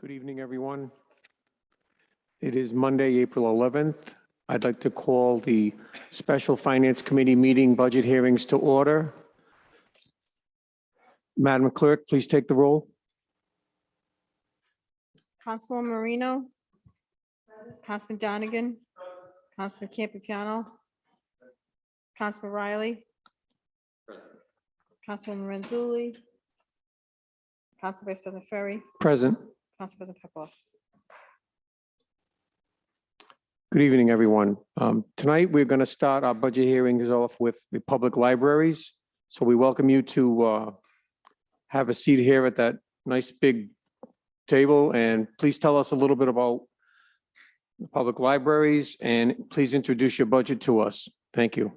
Good evening, everyone. It is Monday, April 11th. I'd like to call the Special Finance Committee meeting budget hearings to order. Madam Clerk, please take the roll. Councilwoman Marino, Councilman Donegan, Councilman Campiano, Councilman Riley, Councilwoman Renzulli, Council Vice President Ferry, Present. Council President Paplas. Good evening, everyone. Tonight, we're going to start our budget hearings off with the public libraries. So we welcome you to have a seat here at that nice big table, and please tell us a little bit about the public libraries, and please introduce your budget to us. Thank you.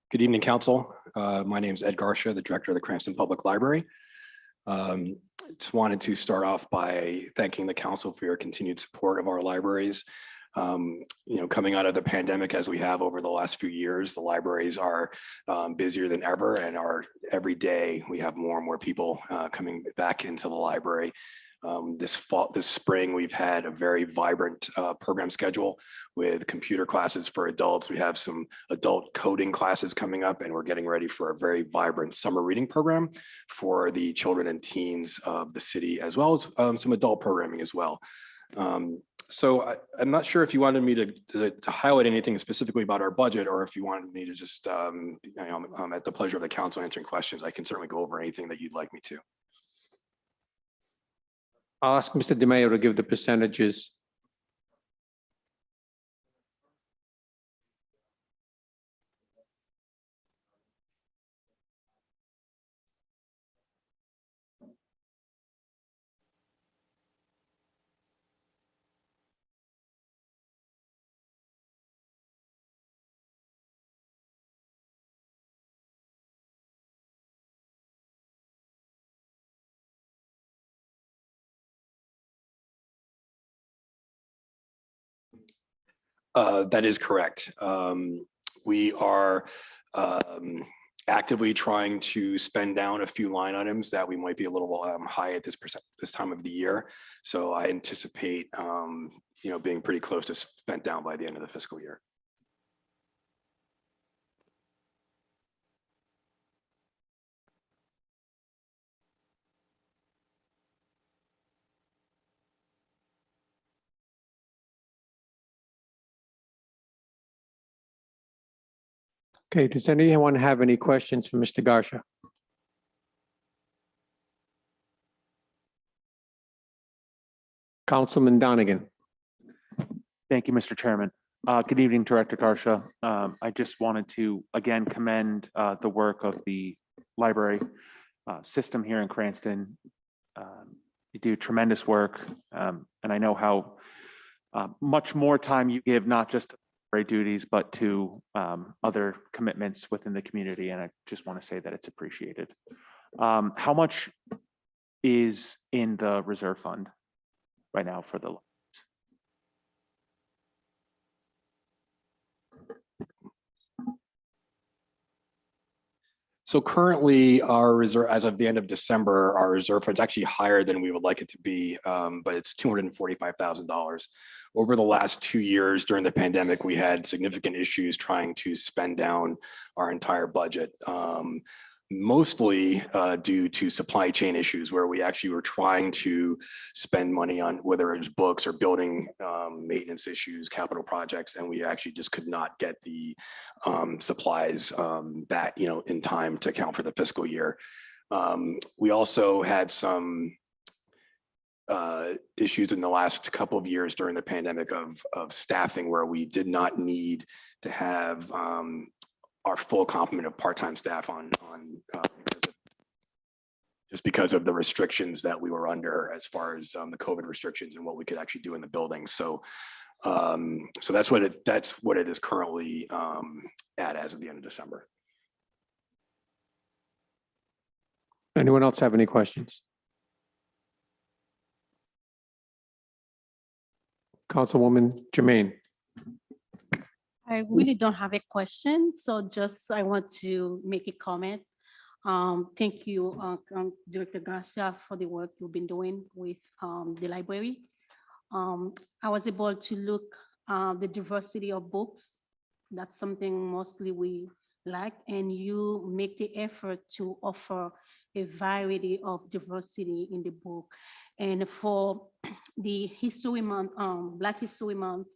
Good evening, Council. My name is Ed Garcia, the Director of the Cranston Public Library. Just wanted to start off by thanking the Council for your continued support of our libraries. Coming out of the pandemic as we have over the last few years, the libraries are busier than ever, and every day we have more and more people coming back into the library. This spring, we've had a very vibrant program schedule with computer classes for adults. We have some adult coding classes coming up, and we're getting ready for a very vibrant summer reading program for the children and teens of the city, as well as some adult programming as well. So I'm not sure if you wanted me to highlight anything specifically about our budget, or if you wanted me to just, I'm at the pleasure of the Council answering questions. I can certainly go over anything that you'd like me to. I'll ask Mr. DeMayo to give the percentages. That is correct. We are actively trying to spend down a few line items that we might be a little high at this time of the year. So I anticipate, being pretty close to spent down by the end of the fiscal year. Okay, does anyone have any questions for Mr. Garcia? Councilman Donegan. Thank you, Mr. Chairman. Good evening, Director Garcia. I just wanted to again commend the work of the library system here in Cranston. You do tremendous work, and I know how much more time you give, not just to library duties, but to other commitments within the community, and I just want to say that it's appreciated. How much is in the reserve fund right now for the? So currently our reserve, as of the end of December, our reserve fund's actually higher than we would like it to be, but it's $245,000. Over the last 2 years during the pandemic, we had significant issues trying to spend down our entire budget. mostly due to supply chain issues where we actually were trying to spend money on whether it was books or building maintenance issues, capital projects, and we actually just could not get the supplies back, in time to account for the fiscal year. We also had some issues in the last couple of years during the pandemic of staffing where we did not need to have our full complement of part-time staff on just because of the restrictions that we were under as far as the COVID restrictions and what we could actually do in the building. So that's what it is currently at as of the end of December. Anyone else have any questions? Councilwoman Jermaine. I really don't have a question, so just I want to make a comment. Thank you, Director Garcia, for the work you've been doing with the library. I was able to look the diversity of books. That's something mostly we like, and you make the effort to offer a variety of diversity in the book. And for the History Month, Black History Month,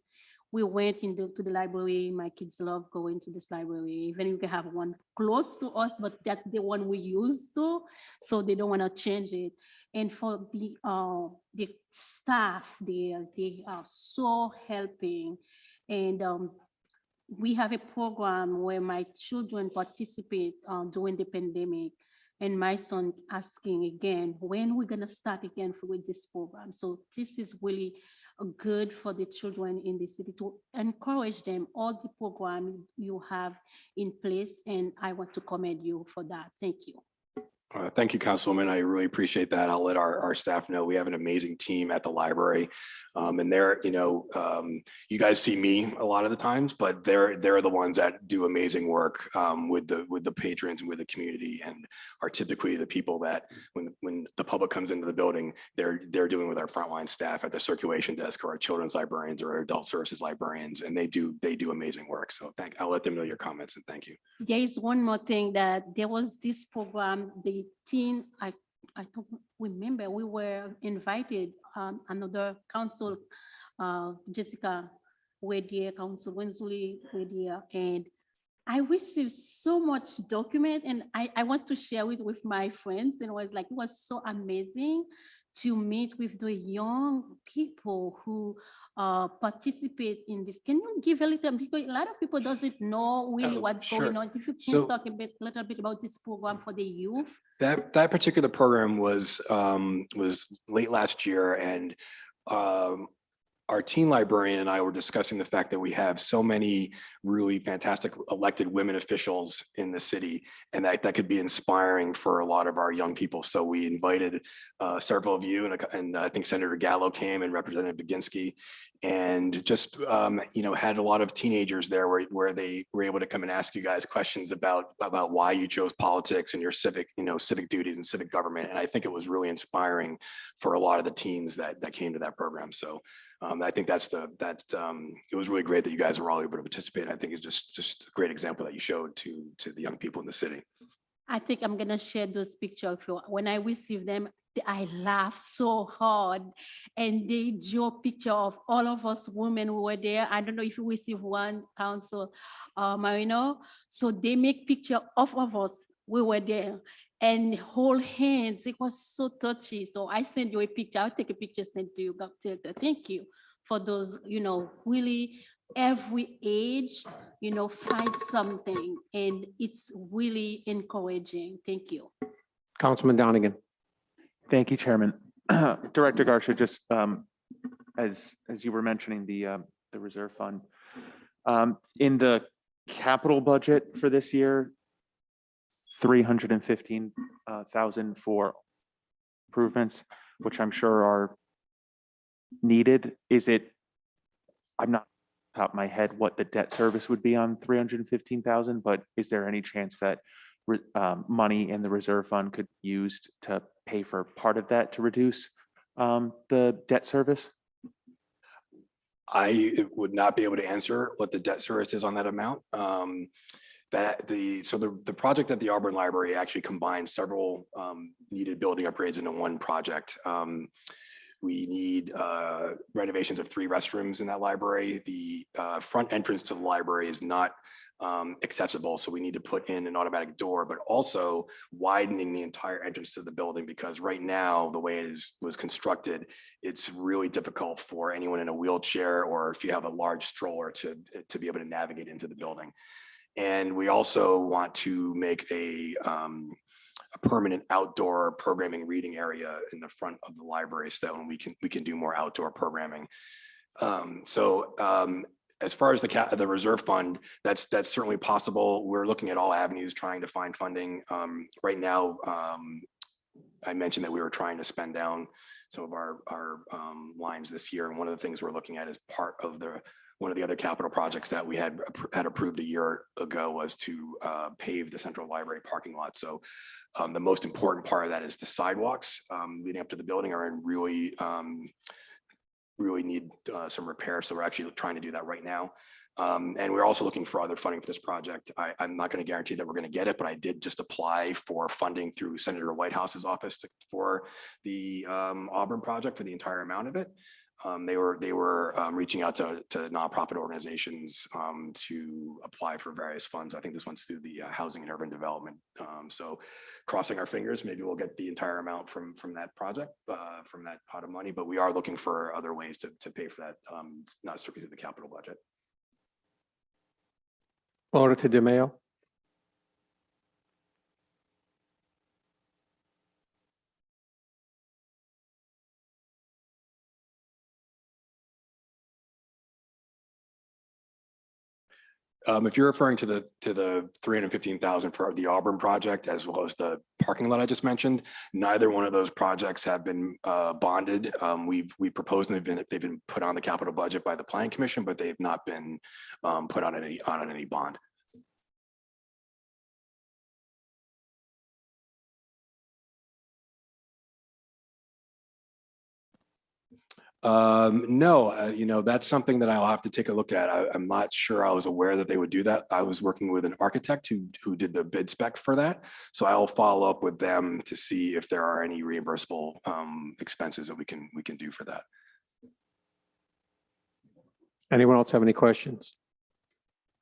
we went to the library. My kids love going to this library. Even if we have one close to us, but that's the one we used to, so they don't want to change it. And for the staff there, they are so helping. And we have a program where my children participate during the pandemic. And my son asking again, when we're gonna start again with this program. So this is really good for the children in the city to encourage them, all the program you have in place. And I want to commend you for that. Thank you. Thank you, Councilwoman. I really appreciate that. I'll let our staff know we have an amazing team at the library. And they're, you guys see me a lot of the times, but they're the ones that do amazing work with the patrons and with the community, and are typically the people that when the public comes into the building, they're doing with our frontline staff at the circulation desk, or our children's librarians or our adult services librarians, and they do amazing work. So I'll let them know your comments, and thank you. There is one more thing, that there was this program, the teen, I don't remember, we were invited, another council, Jessica Wedier, Council Winsley Wedier, and I received so much document, and I want to share it with my friends, and it was so amazing to meet with the young people who participate in this. Can you give a little, because a lot of people doesn't know really what's going on. If you can talk a little bit about this program for the youth. That particular program was late last year, and our teen librarian and I were discussing the fact that we have so many really fantastic elected women officials in the city, and that could be inspiring for a lot of our young people. So we invited several of you, and I think Senator Gallo came, and Representative Baginski, and just had a lot of teenagers there where they were able to come and ask you guys questions about why you chose politics and your civic duties and civic government. And I think it was really inspiring for a lot of the teens that came to that program. So I think it was really great that you guys were all able to participate. I think it's just a great example that you showed to the young people in the city. I think I'm gonna share those pictures. When I receive them, I laugh so hard, and they draw a picture of all of us women who were there. I don't know if you receive one, Council Marino. So they make picture of us. We were there and hold hands. It was so touchy. So I send you a picture. I'll take a picture, send to you. Thank you for those, really every age, find something, and it's really encouraging. Thank you. Councilman Donegan. Thank you, Chairman. Director Garcia, just as you were mentioning the reserve fund, in the capital budget for this year, 315,000 for improvements, which I'm sure are needed. I'm not top of my head what the debt service would be on 315,000, but is there any chance that money in the reserve fund could be used to pay for part of that to reduce the debt service? I would not be able to answer what the debt service is on that amount. the project at the Auburn Library actually combines several needed building upgrades into one project. We need renovations of 3 restrooms in that library. The front entrance to the library is not accessible, so we need to put in an automatic door, but also widening the entire entrance to the building, because right now, the way it was constructed, it's really difficult for anyone in a wheelchair or if you have a large stroller to be able to navigate into the building. And we also want to make a permanent outdoor programming reading area in the front of the library, so that when we can do more outdoor programming. As far as the reserve fund, that's certainly possible. We're looking at all avenues, trying to find funding. Right now, I mentioned that we were trying to spend down some of our lines this year, and one of the things we're looking at is part of one of the other capital projects that we had approved a year ago was to pave the central library parking lot. So the most important part of that is the sidewalks leading up to the building are in really need some repair. So we're actually trying to do that right now. And we're also looking for other funding for this project. I'm not going to guarantee that we're going to get it, but I did just apply for funding through Senator Whitehouse's office for the Auburn project for the entire amount of it. They were reaching out to nonprofit organizations to apply for various funds. I think this one's through the Housing and Urban Development. So crossing our fingers, maybe we'll get the entire amount from that project, from that pot of money, but we are looking for other ways to pay for that, not strictly through the capital budget. Auditor DeMayo. If you're referring to the 315,000 for the Auburn project, as well as the parking lot I just mentioned, neither one of those projects have been bonded. We proposed and they've been put on the capital budget by the Planning Commission, but they've not been put on any bond. No, that's something that I'll have to take a look at. I'm not sure I was aware that they would do that. I was working with an architect who did the bid spec for that. So I'll follow up with them to see if there are any reimbursable expenses that we can do for that. Anyone else have any questions?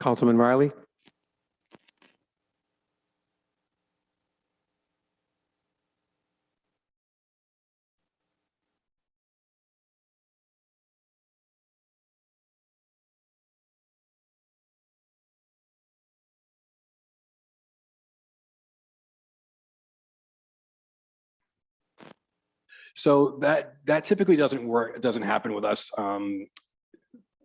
Councilman Riley? So that typically doesn't work. It doesn't happen with us.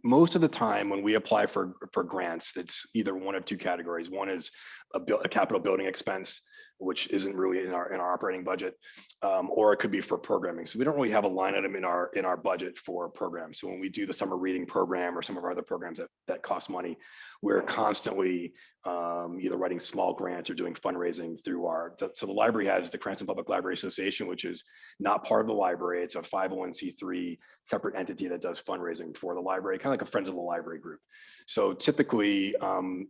Most of the time when we apply for grants, it's either one of 2 categories. One is a capital building expense, which isn't really in our operating budget, or it could be for programming. So we don't really have a line item in our budget for programs. So when we do the summer reading program or some of our other programs that cost money, we're constantly either writing small grants or doing fundraising through so the library has the Cranston Public Library Association, which is not part of the library. It's a 501c3 separate entity that does fundraising for the library, kind of like a Friends of the Library group. So typically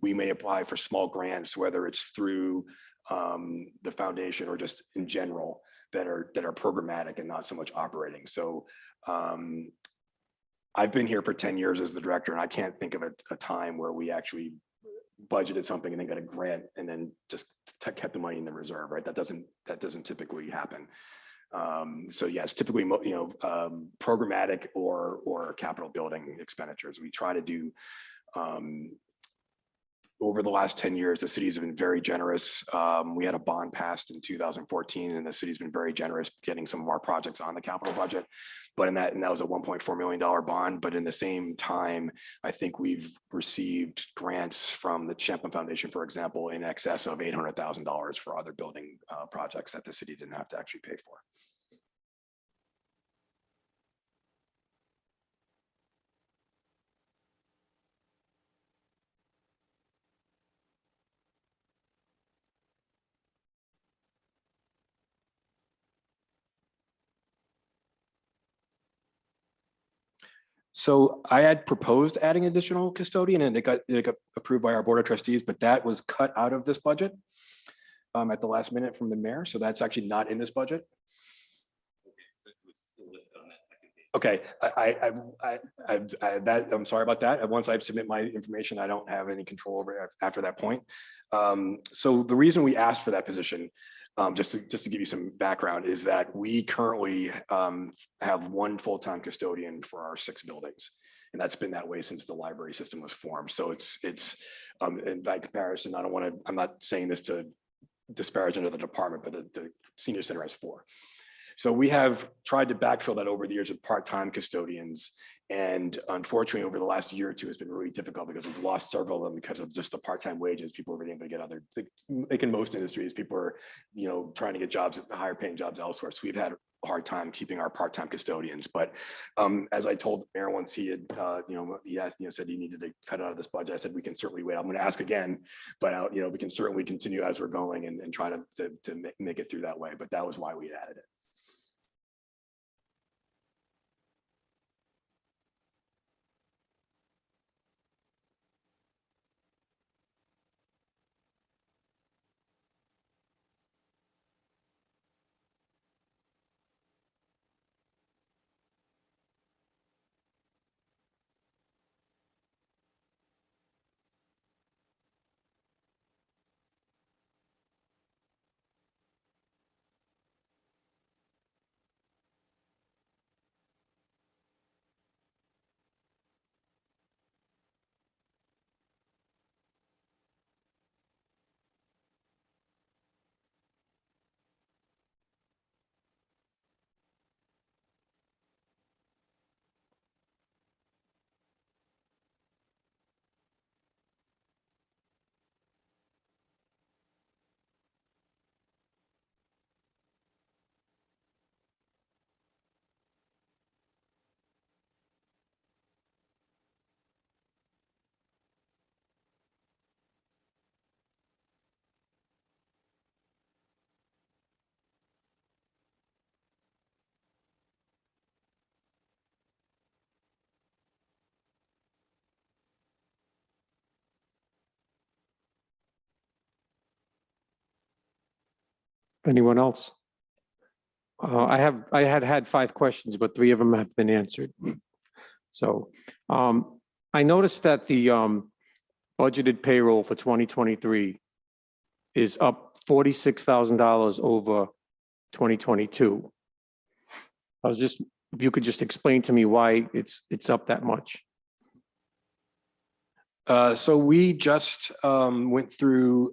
we may apply for small grants, whether it's through the foundation or just in general that are programmatic and not so much operating. So I've been here for 10 years as the director, and I can't think of a time where we actually budgeted something and then got a grant and then just kept the money in the reserve, right? That doesn't typically happen. So yes, typically, programmatic or capital building expenditures. We try to do, over the last 10 years, the cities have been very generous. We had a bond passed in 2014, and the city's been very generous getting some of our projects on the capital budget. But that was a $1.4 million bond. But in the same time, I think we've received grants from the Champlin Foundation, for example, in excess of $800,000 for other building projects that the city didn't have to actually pay for. So I had proposed adding additional custodian and it got approved by our board of trustees, but that was cut out of this budget at the last minute from the mayor. So that's actually not in this budget. Okay, I'm sorry about that. Once I submit my information, I don't have any control over it after that point. So the reason we asked for that position, just to give you some background, is that we currently have one full-time custodian for our 6 buildings. And that's been that way since the library system was formed. So it's in that comparison, I'm not saying this to disparage another department, but the senior center has 4. So we have tried to backfill that over the years with part-time custodians. And unfortunately, over the last year or 2, it's been really difficult because we've lost several of them because of just the part-time wages. People are able to get other, like in most industries, people are, trying to get jobs, higher paying jobs elsewhere. So we've had a hard time keeping our part-time custodians. But as I told the mayor once he had, he asked, said he needed to cut out of this budget, I said, we can certainly wait. I'm going to ask again, but we can certainly continue as we're going and try to make it through that way. But that was why we added it. Anyone else? I had 5 questions, but 3 of them have been answered. So I noticed that the budgeted payroll for 2023 is up $46,000 over 2022. If you could just explain to me why it's up that much. So we just went through,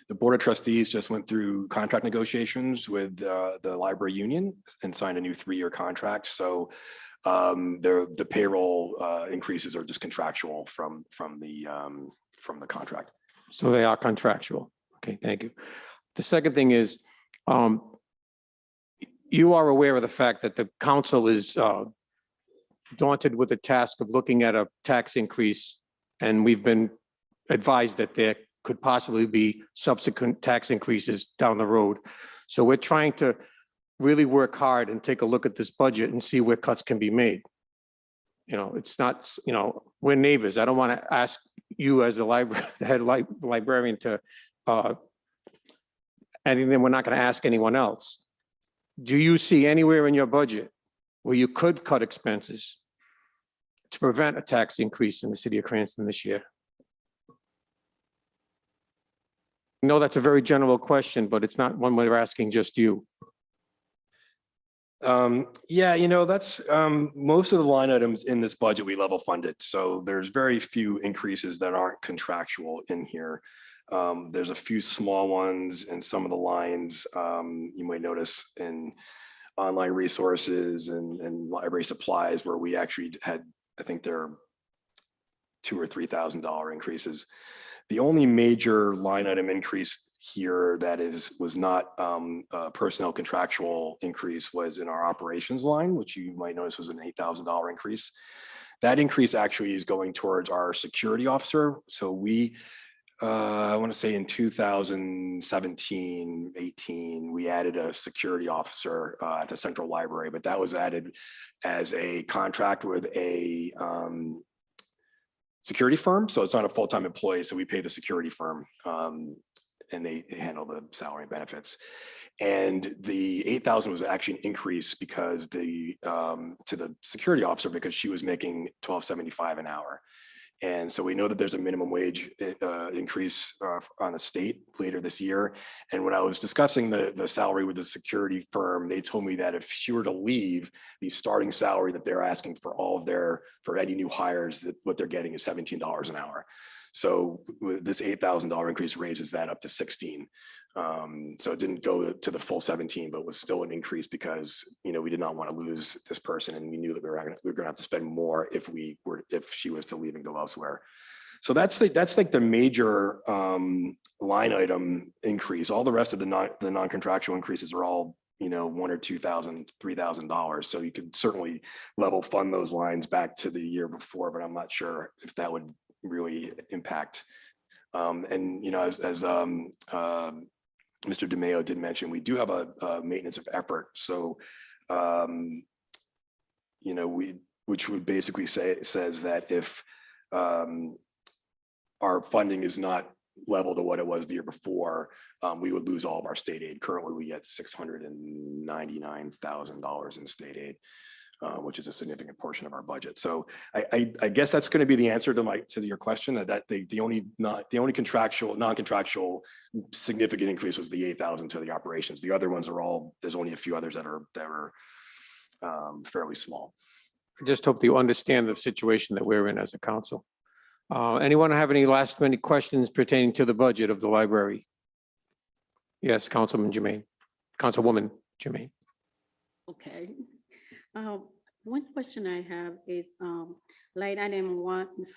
the Board of Trustees just went through contract negotiations with the library union and signed a new 3-year contract. So the payroll increases are just contractual from the contract. So they are contractual. Okay, thank you. The second thing is, you are aware of the fact that the council is daunted with the task of looking at a tax increase, and we've been advised that there could possibly be subsequent tax increases down the road. So we're trying to really work hard and take a look at this budget and see where cuts can be made. It's not, we're neighbors. I don't want to ask you as the head librarian to anything. We're not going to ask anyone else. Do you see anywhere in your budget where you could cut expenses to prevent a tax increase in the city of Cranston this year? I know that's a very general question, but it's not one we're asking just you. Yeah, that's most of the line items in this budget we level funded. So there's very few increases that aren't contractual in here. There's a few small ones in some of the lines you might notice in online resources and library supplies where we actually had, I think there are $2,000 or $3,000 increases. The only major line item increase here that was not a personnel contractual increase was in our operations line, which you might notice was an $8,000 increase. That increase actually is going towards our security officer. So we I want to say in 2017, 18, we added a security officer at the Central Library, but that was added as a contract with a security firm. So it's not a full-time employee. So we pay the security firm and they handle the salary and benefits. And the 8,000 was actually an increase because to the security officer, because she was making $12.75 an hour. And so we know that there's a minimum wage increase on the state later this year. And when I was discussing the salary with the security firm, they told me that if she were to leave, the starting salary that they're asking for for any new hires, that what they're getting is $17 an hour. So this $8,000 increase raises that up to 16. So it didn't go to the full 17, but was still an increase because, you know, we did not want to lose this person, and we knew that we were going to have to spend more if she was to leave and go elsewhere. So that's like the major line item increase. All the rest of the non-contractual increases are all, you know, $1,000 or $2,000, $3,000. So you could certainly level fund those lines back to the year before, but I'm not sure if that would really impact. And, you know, as Mr. DeMayo did mention, we do have a maintenance of effort. So, you know, which would basically says that if our funding is not level to what it was the year before, we would lose all of our state aid. Currently, we get $699,000 in state aid, which is a significant portion of our budget. So I guess that's going to be the answer to your question. That the only non-contractual significant increase was the 8,000 to the operations. The other ones are all, there's only a few others that are fairly small. I just hope you understand the situation that we're in as a council. Anyone have any last-minute questions pertaining to the budget of the library? Yes, Councilwoman Jermaine. Okay. One question I have is line item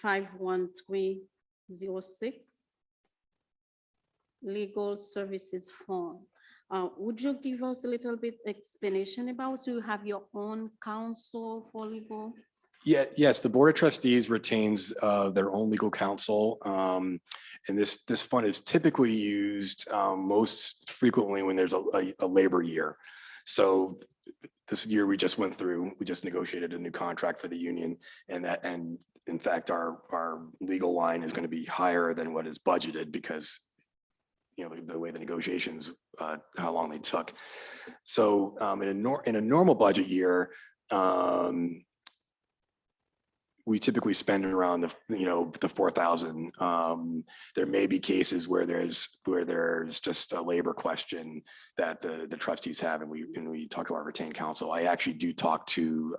51306, legal services fund. Would you give us a little bit explanation about, so you have your own counsel for legal? Yeah, yes, the Board of Trustees retains their own legal counsel. And this fund is typically used most frequently when there's a labor year. So this year we just negotiated a new contract for the union, and in fact, our legal line is going to be higher than what is budgeted because, you know, the way the negotiations, how long they took. So in a normal budget year, we typically spend around the 4,000. There may be cases where there's just a labor question that the trustees have, and we talk to our retained counsel. I actually do talk to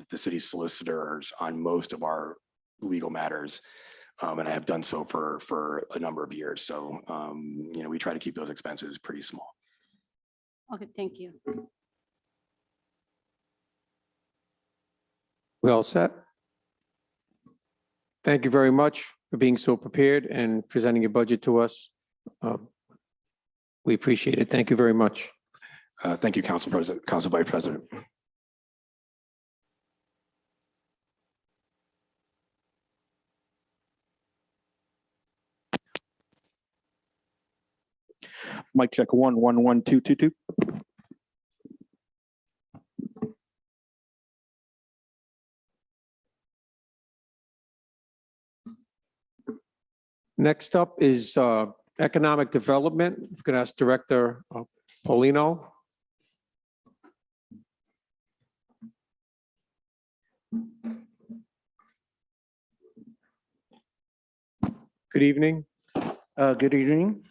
the city solicitors on most of our legal matters, and I have done so for a number of years. So you know, we try to keep those expenses pretty small. Okay, thank you. We all set? Thank you very much for being so prepared and presenting your budget to us. We appreciate it. Thank you very much. Thank you, Council Vice President. Mic check 1 1 1 2 2 2. Next up is economic development. I'm going to ask Director Paulino. Good evening. Good evening.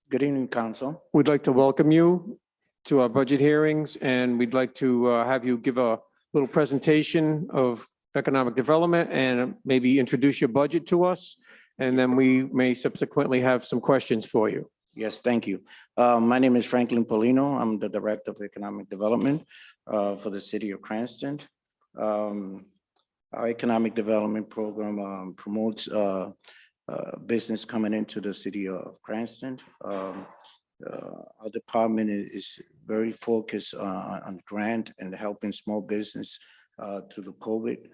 Good evening, Council. We'd like to welcome you to our budget hearings, and we'd like to have you give a little presentation of economic development and maybe introduce your budget to us, and then we may subsequently have some questions for you. Yes, thank you. My name is Franklin Paulino. I'm the Director of Economic Development for the City of Cranston. Our economic development program promotes business coming into the City of Cranston. Our department is very focused on grant and helping small business through the COVID.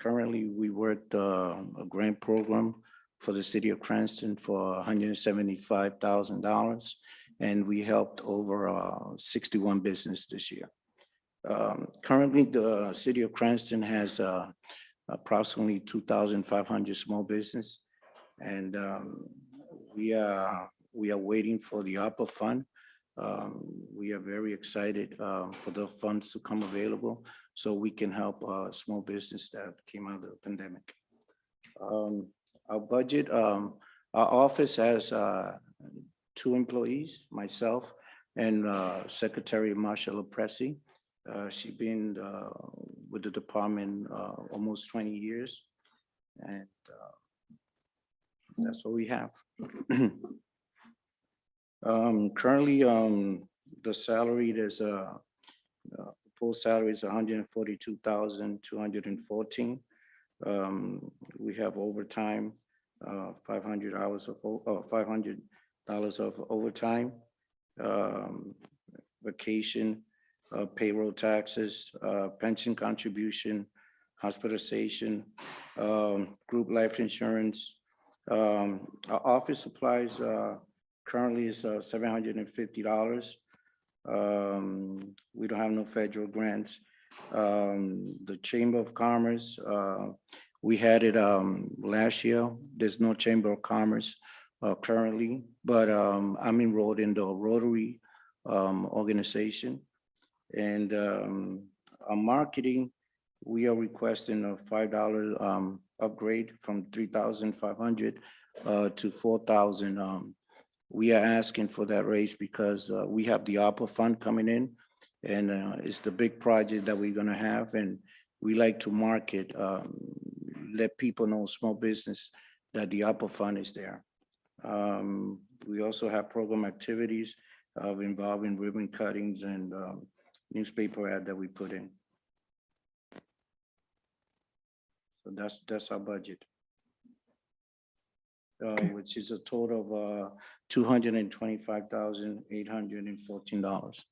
Currently, we work a grant program for the city of Cranston for $175,000. And we helped over 61 business this year. Currently, the city of Cranston has approximately 2,500 small business. And we are waiting for the ARPA fund. We are very excited for the funds to come available so we can help small business that came out of the pandemic. Our budget, our office has 2 employees, myself and Secretary Marsha Lopresti. She's been with the department almost 20 years. And that's what we have. Currently, the salary, there's full salary is 142,214. We have overtime, 500 hours of $500 of overtime, vacation, payroll taxes, pension contribution, hospitalization, group life insurance. Our office supplies currently is $750. We don't have no federal grants. The Chamber of Commerce, we had it last year. There's no Chamber of Commerce currently, but I'm enrolled in the Rotary organization. And our marketing, we are requesting a $5 upgrade from 3,500 to 4,000. We are asking for that raise because we have the ARPA fund coming in, and it's the big project that we're gonna have, and we like to market, let people know, small business, that the ARPA fund is there. We also have program activities involving ribbon cuttings and newspaper ad that we put in. So that's our budget. Which is a total of $225,814.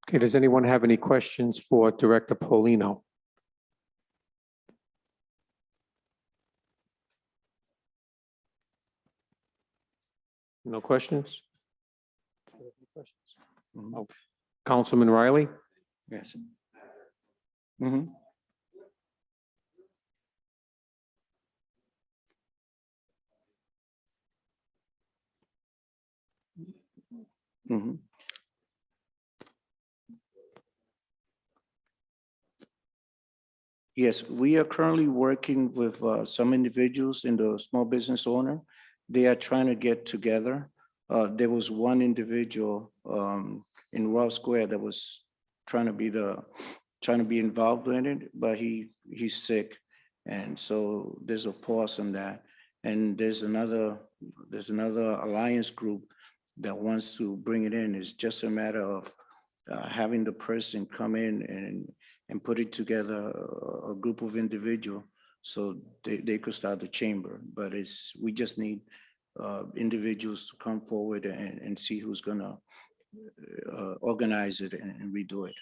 Okay, does anyone have any questions for Director Paulino? No questions? Mhm. Councilman Riley? Yes. Mhm. Mhm. Yes, we are currently working with some individuals in the small business owner. They are trying to get together. There was one individual in Ross Square that was trying to be involved in it, but he's sick. And so there's a pause on that. And there's another alliance group that wants to bring it in. It's just a matter of having the person come in and put it together, a group of individuals, so they could start the chamber. But we just need individuals to come forward and see who's gonna organize it and redo it.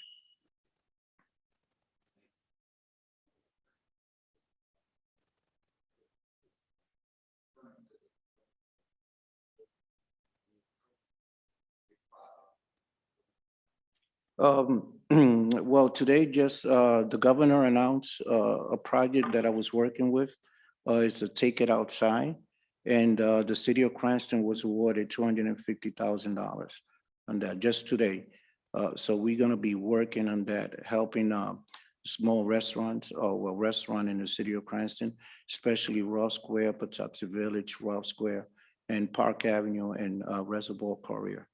Well, today just the governor announced a project that I was working with. It's a Take It Outside. And the city of Cranston was awarded $250,000 on that just today. So we're gonna be working on that, helping small restaurants or restaurant in the city of Cranston, especially Ross Square, Patuxent Village, Ross Square, and Park Avenue and Reservoir Courier.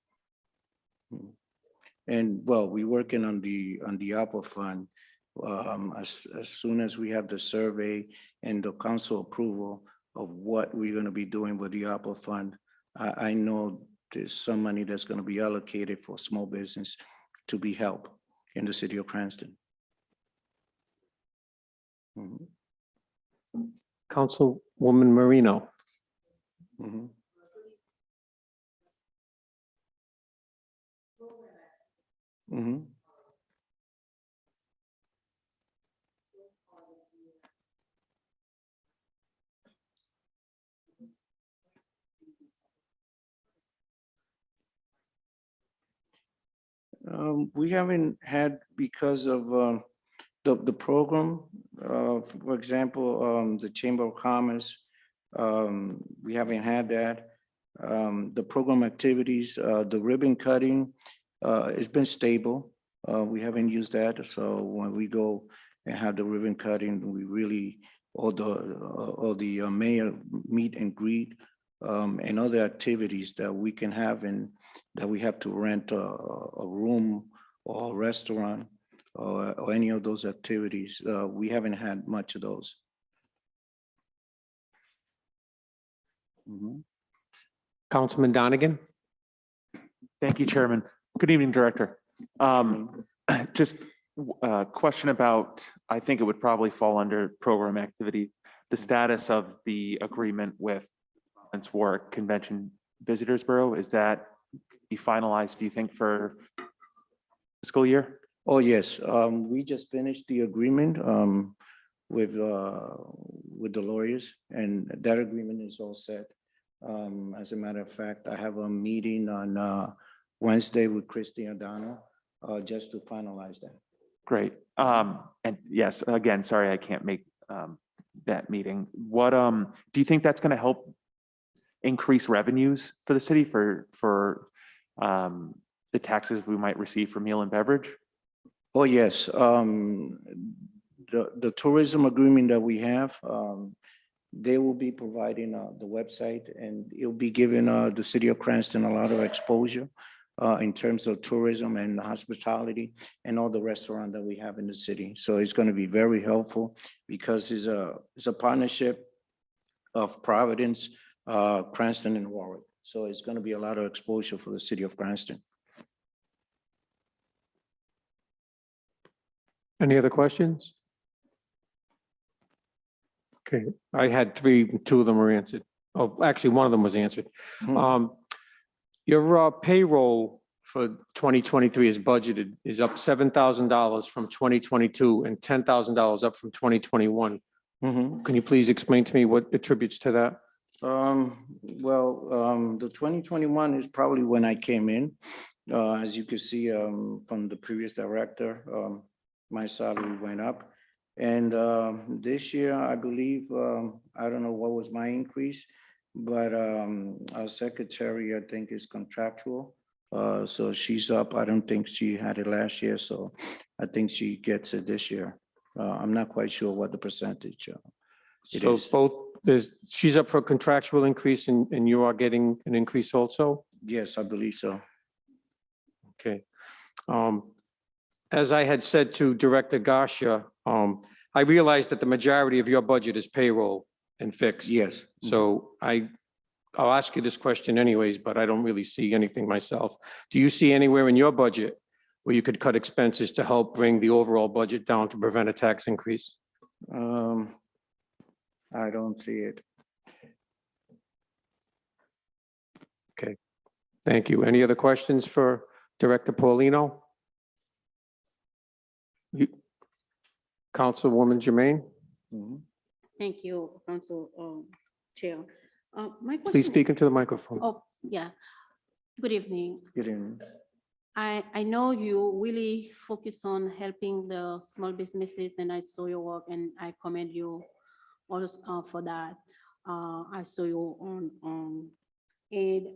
And well, we're working on the ARPA fund. As soon as we have the survey and the council approval of what we're gonna be doing with the ARPA fund, I know there's some money that's gonna be allocated for small business to be helped in the city of Cranston. Mhm. Councilwoman Marino? Mhm. Mhm. We haven't had because of the program, for example, the Chamber of Commerce, we haven't had that. The program activities, the ribbon cutting, it's been stable. We haven't used that, so when we go and have the ribbon cutting, we really, all the mayor meet and greet, and other activities that we can have and that we have to rent a room or a restaurant or any of those activities. We haven't had much of those. Councilman Donegan? Thank you, Chairman. Good evening, Director. Just a question about, I think it would probably fall under program activity, the status of the agreement with Providence Warwick Convention Visitors Bureau. Is that be finalized, do you think, for fiscal year? Oh, yes, we just finished the agreement with the lawyers, and that agreement is all set. As a matter of fact, I have a meeting on Wednesday with Christy O'Donnell just to finalize that. Great. And yes, again, sorry, I can't make that meeting. What do you think that's going to help increase revenues for the city for the taxes we might receive for meal and beverage? Oh, yes. The tourism agreement that we have, they will be providing the website, and it'll be giving the city of Cranston a lot of exposure in terms of tourism and hospitality and all the restaurant that we have in the city. So it's going to be very helpful because it's a partnership of Providence, Cranston, and Warwick. So it's going to be a lot of exposure for the city of Cranston. Any other questions? Okay, I had three, two of them were answered. Oh, actually, one of them was answered. Hmm. Your payroll for 2023 is budgeted is up $7,000 from 2022 and $10,000 up from 2021. Mhm. Can you please explain to me what attributes to that? The 2021 is probably when I came in. As you can see from the previous director, my salary went up. And this year, I believe, I don't know what was my increase, but our secretary, I think, is contractual. So she's up. I don't think she had it last year, so I think she gets it this year. I'm not quite sure what the percentage it So is. both, she's up for a contractual increase and you are getting an increase also? Yes, I believe so. Okay. As I had said to Director Garcia, I realized that the majority of your budget is payroll and fixed. Yes. So I'll ask you this question anyways, but I don't really see anything myself. Do you see anywhere in your budget where you could cut expenses to help bring the overall budget down to prevent a tax increase? I don't see it. Thank you. Any other questions for Director Paulino? Councilwoman Jermaine, Mhm. Thank you, Council Chair. My question. please speak into the microphone. Oh, yeah. Good evening. Good evening. I know you really focus on helping the small businesses, and I saw your work, and I commend you also for that. I saw you on and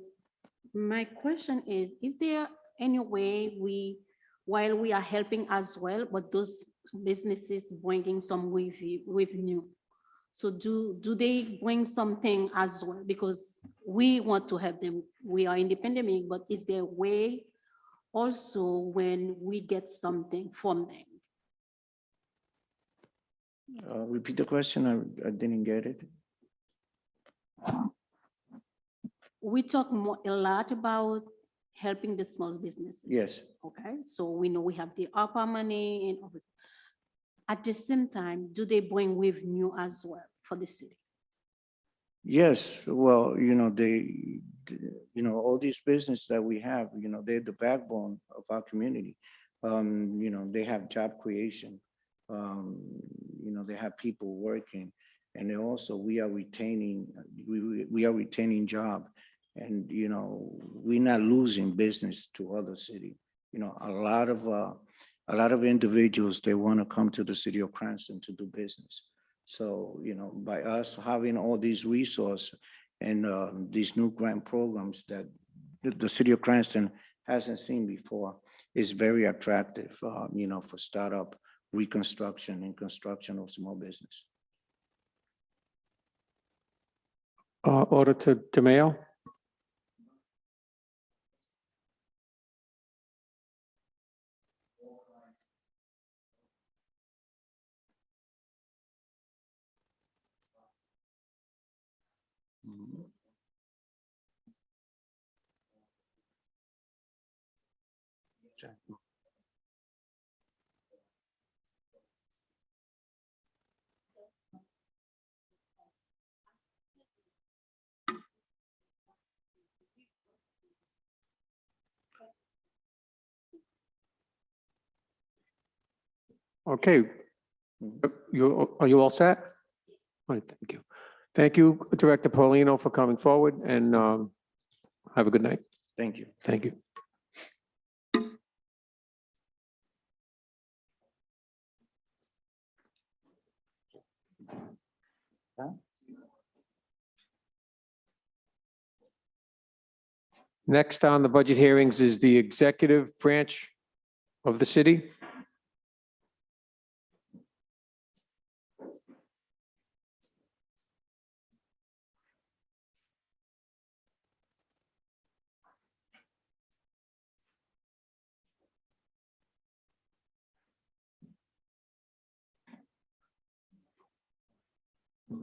my question is there any way while we are helping as well, but those businesses bringing some revenue? So do they bring something as well? Because we want to help them. We are independent, but is there a way also when we get something from them? Repeat the question. I didn't get it. We talk a lot about helping the small businesses. Yes. Okay, so we know we have the ARPA money and everything. At the same time, do they bring revenue as well for the city? Yes, well, all these business that we have, they're the backbone of our community. They have job creation. They have people working, and then also we are retaining job, and we're not losing business to other city. a lot of individuals, they want to come to the city of Cranston to do business. So, by us having all these resources and these new grant programs that the city of Cranston hasn't seen before is very attractive, for startup, reconstruction and construction of small business. Order to DeMayo. Okay. Are you all set? All right, thank you. Thank you, Director Paulino, for coming forward, and have a good night. Thank you. Thank you. Next on the budget hearings is the executive branch of the city.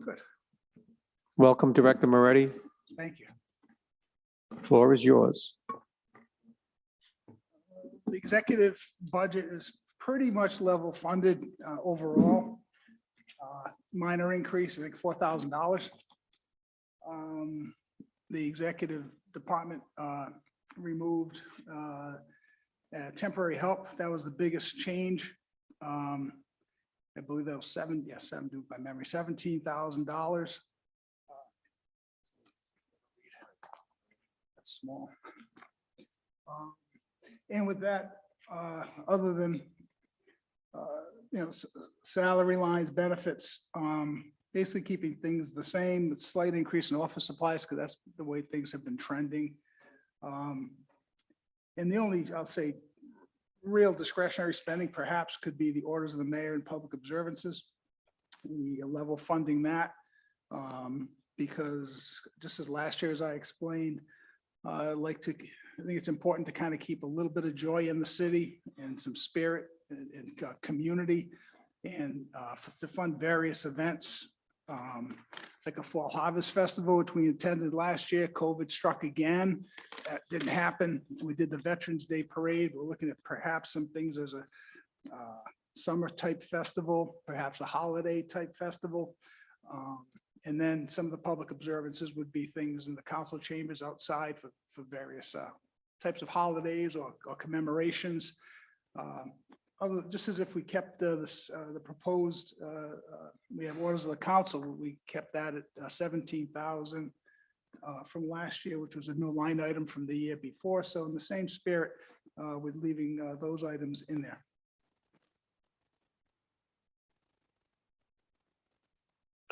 Good, Welcome, Director Moretti. thank you. Floor is yours. The executive budget is pretty much level funded overall. Minor increase, I think $4,000. The executive department removed temporary help. That was the biggest change. I believe that was seven, do by memory, $17,000. That's small. And with that, other than, salary lines, benefits, basically keeping things the same, with slight increase in office supplies, because that's the way things have been trending. And the only, I'll say, real discretionary spending perhaps could be the orders of the mayor and public observances. We are level funding that because just as last year, as I explained, I think it's important to kind of keep a little bit of joy in the city and some spirit and community, and to fund various events like a Fall Harvest Festival, which we attended last year. COVID struck again. That didn't happen. We did the Veterans Day Parade. We're looking at perhaps some things as a summer type festival, perhaps a holiday type festival. And then some of the public observances would be things in the council chambers outside for various types of holidays or commemorations. Just as if we kept the proposed, we have orders of the council, we kept that at 17,000 from last year, which was a new line item from the year before. So in the same spirit, we're leaving those items in there.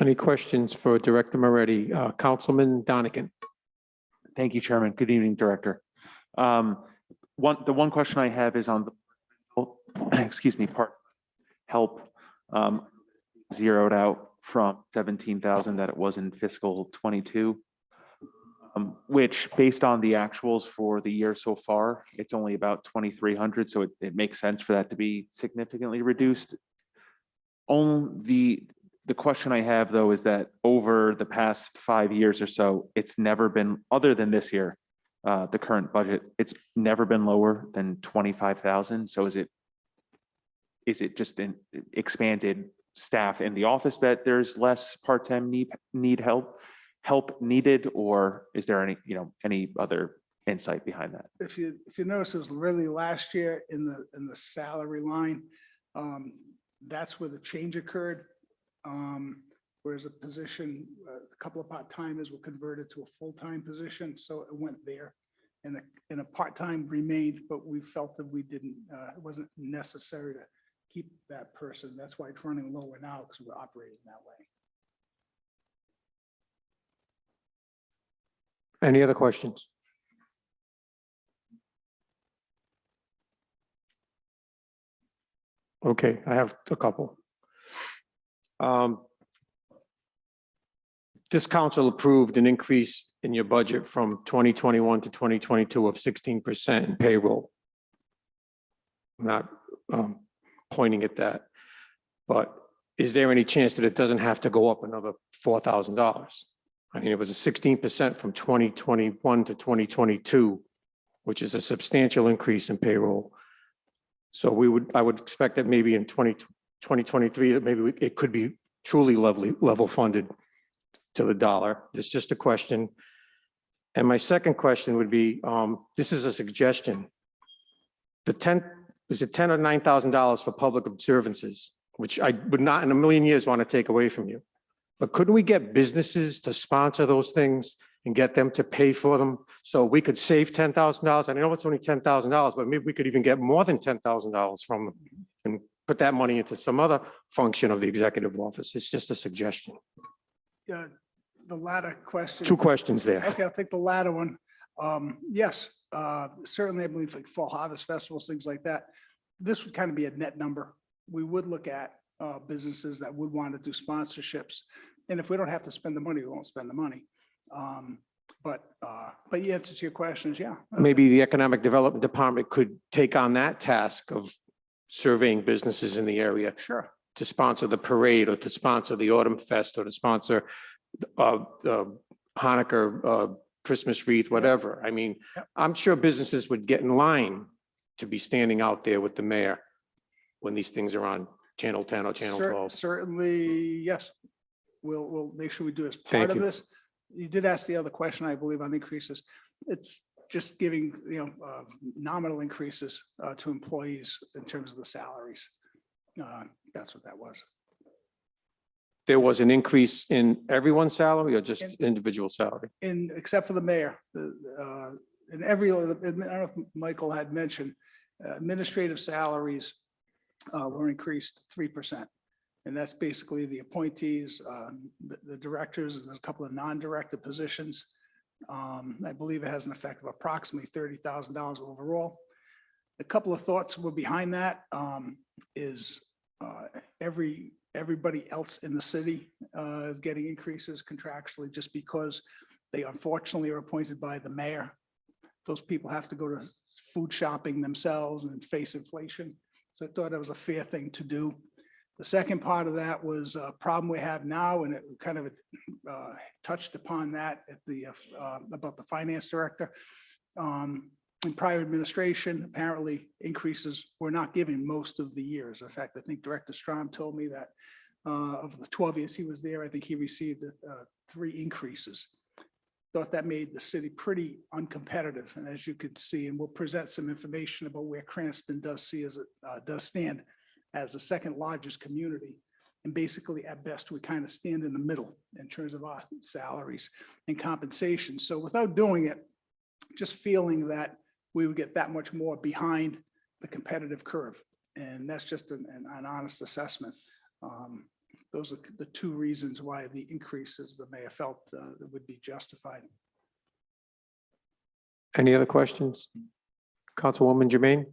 Any questions for Director Moretti? Councilman Donegan. Thank you, Chairman. Good evening, Director. The one question I have is on the, part help zeroed out from 17,000 that it was in fiscal 22, which based on the actuals for the year so far, it's only about 2,300. So it makes sense for that to be significantly reduced. The question I have though is that over the past 5 years or so, it's never been, other than this year, the current budget, it's never been lower than 25,000. So is it just an expanded staff in the office that there's less part-time need help needed, or is there any other insight behind that? If you notice, it was really last year in the salary line. That's where the change occurred. Whereas a position, a couple of part-timers were converted to a full-time position, so it went there. and a part-time remained, but we felt that we didn't, it wasn't necessary to keep that person. That's why it's running lower now, because we're operating that way. Any other questions? Okay, I have a couple. This council approved an increase in your budget from 2021 to 2022 of 16% in payroll. I'm not pointing at that, but is there any chance that it doesn't have to go up another $4,000? I mean, it was a 16% from 2021 to 2022, which is a substantial increase in payroll. So I would expect that maybe in 2023, that maybe it could be truly level funded to the dollar. It's just a question. And my second question would be, this is a suggestion. Is it $10,000 or $9,000 for public observances, which I would not in a million years want to take away from you. But couldn't we get businesses to sponsor those things and get them to pay for them? So we could save $10,000. I know it's only $10,000, but maybe we could even get more than $10,000 from them and put that money into some other function of the executive office. It's just a suggestion. Yeah, the latter question. Two questions there. Okay, I'll take the latter one. Yes, certainly I believe like fall harvest festivals, things like that. This would kind of be a net number. We would look at businesses that would want to do sponsorships. And if we don't have to spend the money, we won't spend the money. But the answer to your question is, yeah. Maybe the Economic Development Department could take on that task of surveying businesses in the area Sure. to sponsor the parade or to sponsor the Autumn Fest or to sponsor Hanukkah, Christmas wreath, whatever. I mean, Yep. I'm sure businesses would get in line to be standing out there with the mayor when these things are on Channel 10 or Channel 12. Certainly, yes. We'll make sure we do as part Thank of you. this. You did ask the other question, I believe, on increases. It's just giving, nominal increases to employees in terms of the salaries. That's what that was. There was an increase in everyone's salary or just individual salary? Except for the mayor, in every, I don't know if Michael had mentioned, administrative salaries were increased 3%. And that's basically the appointees, the directors, and a couple of non-director positions. I believe it has an effect of approximately $30,000 overall. A couple of thoughts were behind that is everybody else in the city is getting increases contractually just because they unfortunately are appointed by the mayor. Those people have to go to food shopping themselves and face inflation. So I thought it was a fair thing to do. The second part of that was a problem we have now, and it kind of touched upon that at the about the finance director. In prior administration, apparently increases were not given most of the years. In fact, I think Director Strom told me that of the 12 years he was there, I think he received 3 increases. Thought that made the city pretty uncompetitive. And as you could see, and we'll present some information about where Cranston does stand as the second largest community. And basically at best, we kind of stand in the middle in terms of our salaries and compensation. So without doing it, just feeling that we would get that much more behind the competitive curve. And that's just an honest assessment. Those are the 2 reasons why the increases the mayor felt that would be justified. Any other questions? Councilwoman Jermaine?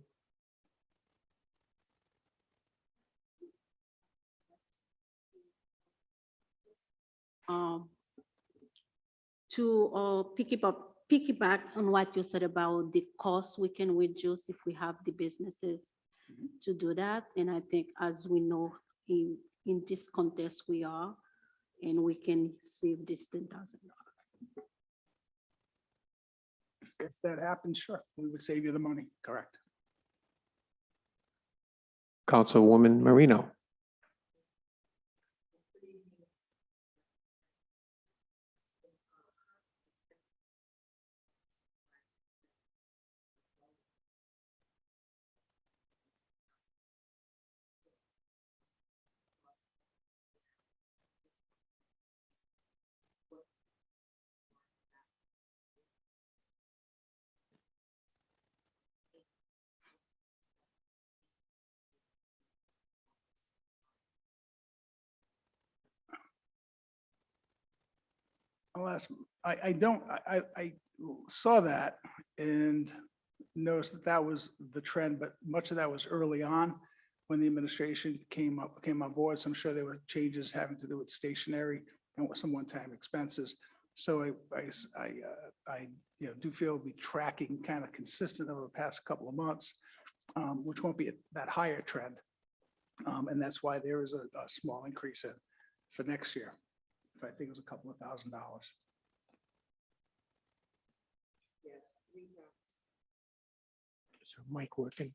To piggyback on what you said about the cost we can reduce if we have the businesses to do that. And I think, as we know, in this contest we are, and we can save this $10,000. If that happens, sure, we would save you the money, correct? Councilwoman Marino? I don't, I saw that and noticed that that was the trend, but much of that was early on when the administration came on board. So I'm sure there were changes having to do with stationery and with some one-time expenses. So I do feel we'll be tracking kind of consistent over the past couple of months, which won't be that higher trend. And that's why there is a small increase for next year. I think it was a couple of $1,000. Is her mic working?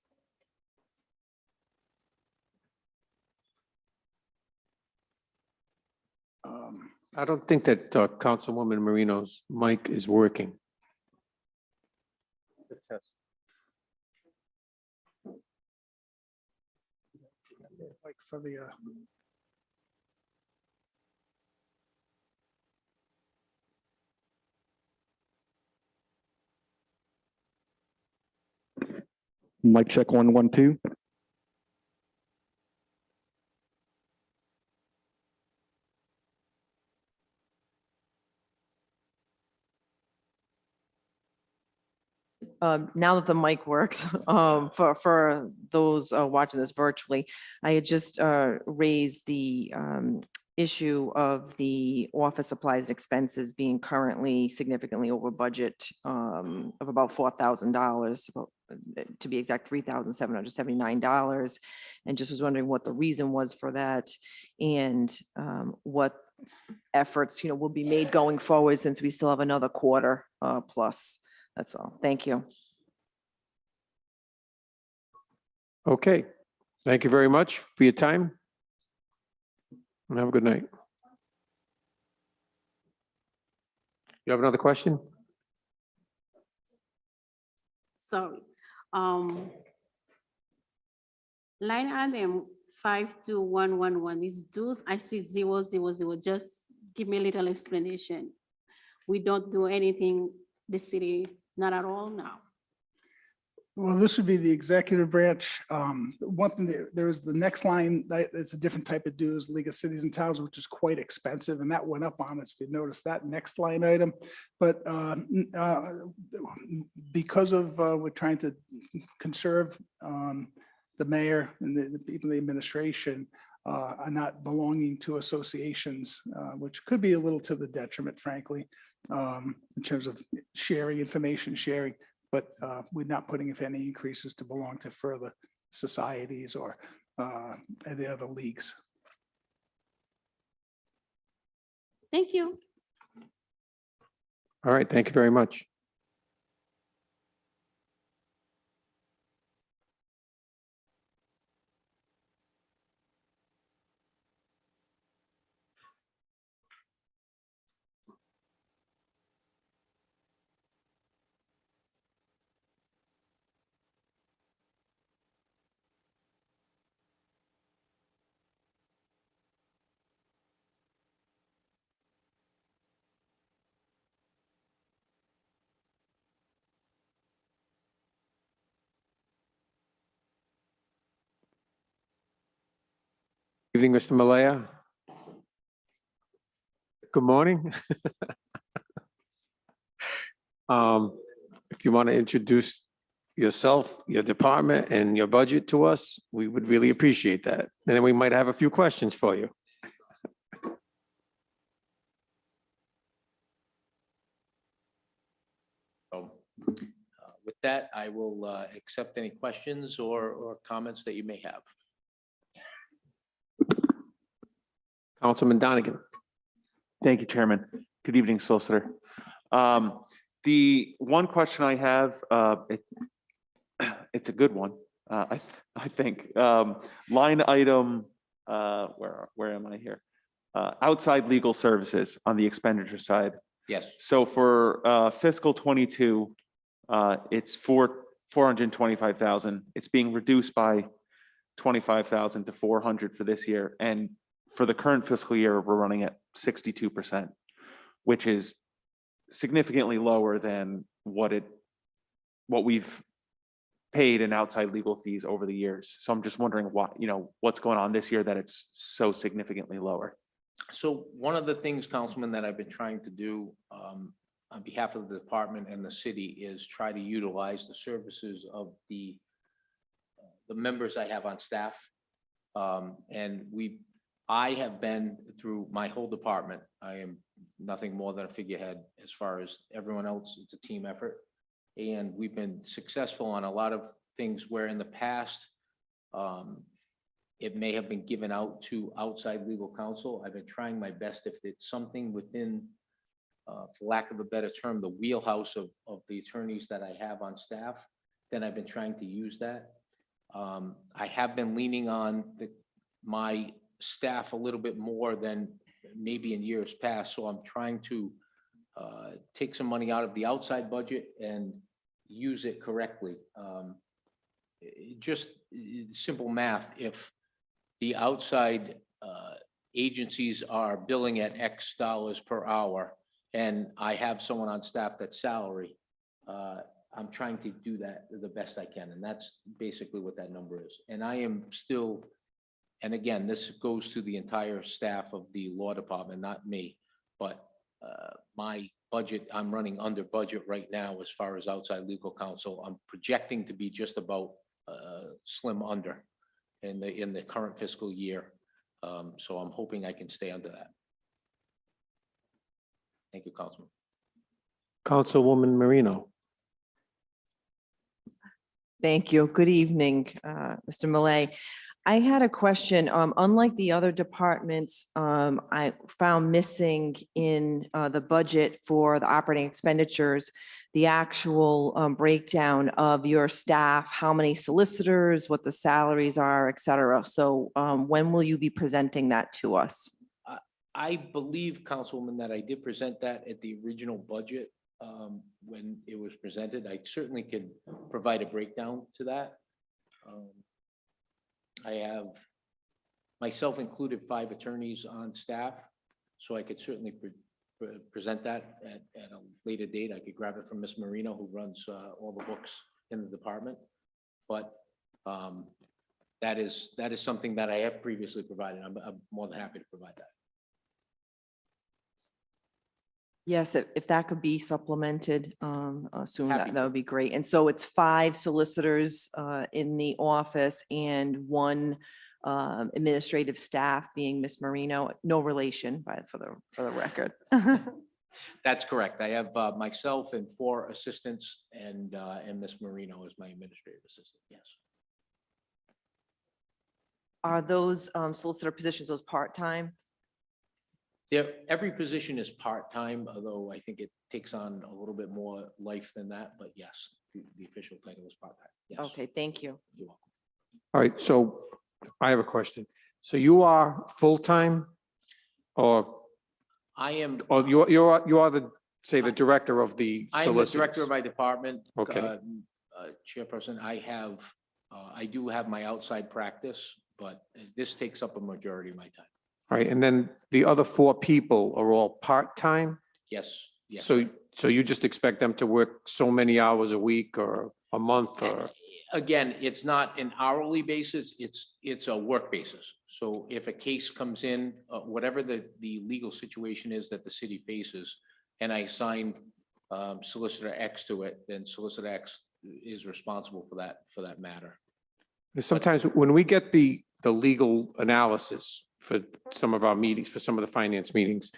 I don't think that Councilwoman Marino's mic is working. Like for the, Mic check 112. Now that the mic works, for those watching this virtually, I had just raised the issue of the office supplies and expenses being currently significantly over budget of about $4,000, to be exact, $3,779. And just was wondering what the reason was for that and what efforts, will be made going forward since we still have another quarter plus. That's all. Thank you. Okay, thank you very much for your time. And have a good night. You have another question? Sorry. Line item 52111 is dues. I see 000. Just give me a little explanation. We don't do anything, the city, not at all now. well, this would be the executive branch. One thing, there is the next line, it's a different type of dues, League of Cities and Towns, which is quite expensive, and that went up on us, if you notice that next line item. But because of, we're trying to conserve the mayor and the people in the administration are not belonging to associations, which could be a little to the detriment, frankly, in terms of sharing, information sharing. But we're not putting if any increases to belong to further societies or any other leagues. Thank you. All right, thank you very much. Evening, Mr. Malaya. Good morning. If you want to introduce yourself, your department, and your budget to us, we would really appreciate that. And then we might have a few questions for you. So, with that, I will accept any questions or comments that you may have. Councilman Donegan. Thank you, Chairman. Good evening, Solicitor. The one question I have, it's a good one, I think. Line item, where am I here? Outside legal services on the expenditure side. Yes. So for fiscal 22, it's 425,000. It's being reduced by 25,000 to 400 for this year. And for the current fiscal year, we're running at 62%, which is significantly lower than what we've paid in outside legal fees over the years. So I'm just wondering what's going on this year that it's so significantly lower. So one of the things, Councilman, that I've been trying to do on behalf of the department and the city is try to utilize the services of the members I have on staff. And I have been through my whole department. I am nothing more than a figurehead as far as everyone else. It's a team effort. And we've been successful on a lot of things where in the past, it may have been given out to outside legal counsel. I've been trying my best if it's something within, for lack of a better term, the wheelhouse of the attorneys that I have on staff, then I've been trying to use that. I have been leaning on my staff a little bit more than maybe in years past. So I'm trying to take some money out of the outside budget and use it correctly. Just simple math. If the outside agencies are billing at X dollars per hour and I have someone on staff that's salary, I'm trying to do that the best I can. And that's basically what that number is. And I am still, and again, this goes to the entire staff of the law department, not me, but my budget, I'm running under budget right now as far as outside legal counsel. I'm projecting to be just about slim under in the current fiscal year. So I'm hoping I can stay under that. Thank you, Councilman. Councilwoman Marino. Thank you. Good evening, Mr. Malay. I had a question. Unlike the other departments, I found missing in the budget for the operating expenditures, the actual breakdown of your staff, how many solicitors, what the salaries are, et cetera. So when will you be presenting that to us? I believe, Councilwoman, that I did present that at the original budget when it was presented. I certainly could provide a breakdown to that. I have myself included 5 attorneys on staff, so I could certainly present that at a later date. I could grab it from Ms. Marino, who runs all the books in the department. But that is something that I have previously provided. I'm more than happy to provide that. Yes, if that could be supplemented soon, Happy that would be great. And so it's 5 solicitors in the office and 1 administrative staff, being Ms. Marino, no relation, but for the record. That's correct. I have myself and 4 assistants and Ms. Marino as my administrative assistant. Yes. Are those solicitor positions, those part-time? Every position is part-time, although I think it takes on a little bit more life than that. But yes, the official title is part-time. Yes. Okay, thank you. You're welcome. All right, so I have a question. So you are full-time or I am. you are the, say, the director of the I am the director solicitors? of my department. Okay. Chairperson, I do have my outside practice, but this takes up a majority of my time. All right, and then the other 4 people are all part-time? Yes, yes. So you just expect them to work so many hours a week or a month or? Again, it's not an hourly basis, it's a work basis. So if a case comes in, whatever the legal situation is that the city faces, and I assign Solicitor X to it, then Solicitor X is responsible for that matter. Sometimes when we get the legal analysis for some of our meetings, for some of the finance meetings,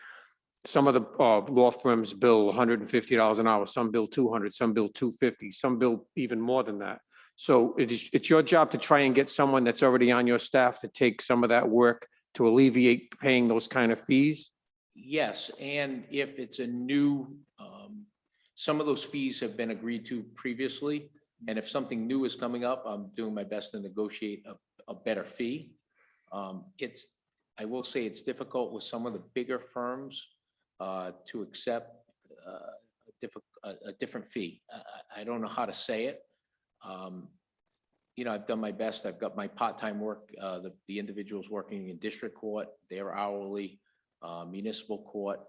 some of the law firms bill $150 an hour, some bill 200, some bill 250, some bill even more than that. So it's your job to try and get someone that's already on your staff to take some of that work to alleviate paying those kind of fees? Yes, and if it's a new, some of those fees have been agreed to previously. And if something new is coming up, I'm doing my best to negotiate a better fee. I will say it's difficult with some of the bigger firms to accept a different fee. I don't know how to say it. I've done my best. I've got my part-time work, the individuals working in district court, they're hourly, municipal court.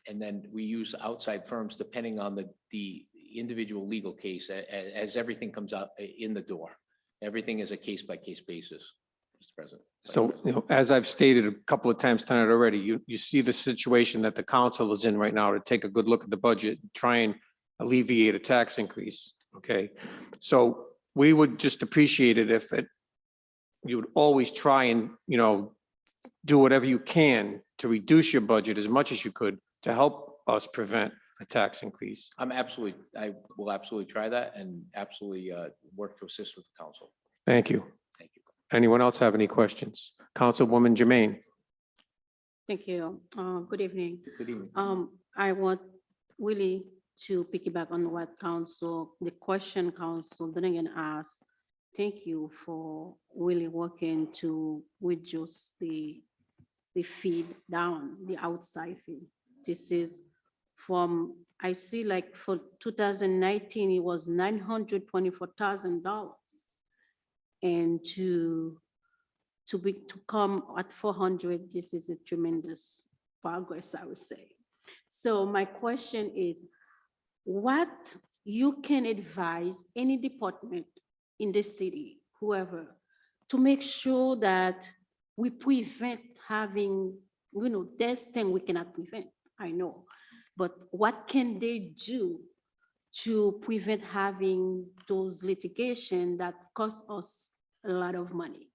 And then we use outside firms depending on the individual legal case as everything comes out in the door. Everything is a case-by-case basis. Mr. President. So, as I've stated a couple of times tonight already, you see the situation that the council is in right now to take a good look at the budget, try and alleviate a tax increase, okay? So we would just appreciate it if you would always try and, do whatever you can to reduce your budget as much as you could to help us prevent a tax increase. I will absolutely try that and absolutely work to assist with the council. Thank you. Thank you. Anyone else have any questions? Councilwoman Jermaine? Thank you. Good evening. Good evening. I want really to piggyback on what the question Council Dunnigan asked. Thank you for really working to reduce the feed down, the outside feed. This is from, I see like for 2019, it was $924,000. And to come at 400, this is a tremendous progress, I would say. So my question is, what you can advise any department in the city, whoever, to make sure that we prevent having, there's things we cannot prevent, I know, but what can they do to prevent having those litigation that cost us a lot of money?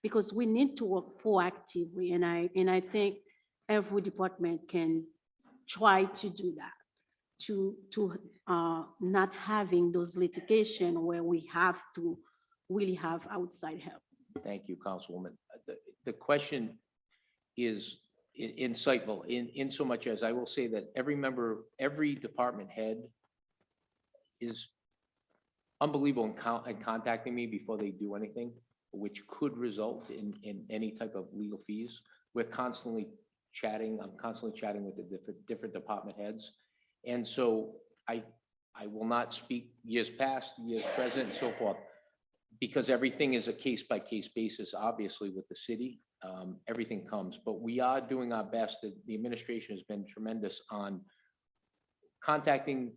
Because we need to work proactively, and I think every department can try to do that, to not having those litigation where we have to really have outside help. Thank you, Councilwoman. The question is insightful in so much as I will say that every department head is unbelievable in contacting me before they do anything, which could result in any type of legal fees. We're constantly chatting. I'm constantly chatting with the different department heads. And so I will not speak years past, years present, and so forth, because everything is a case-by-case basis, obviously, with the city. Everything comes, but we are doing our best. The administration has been tremendous on contacting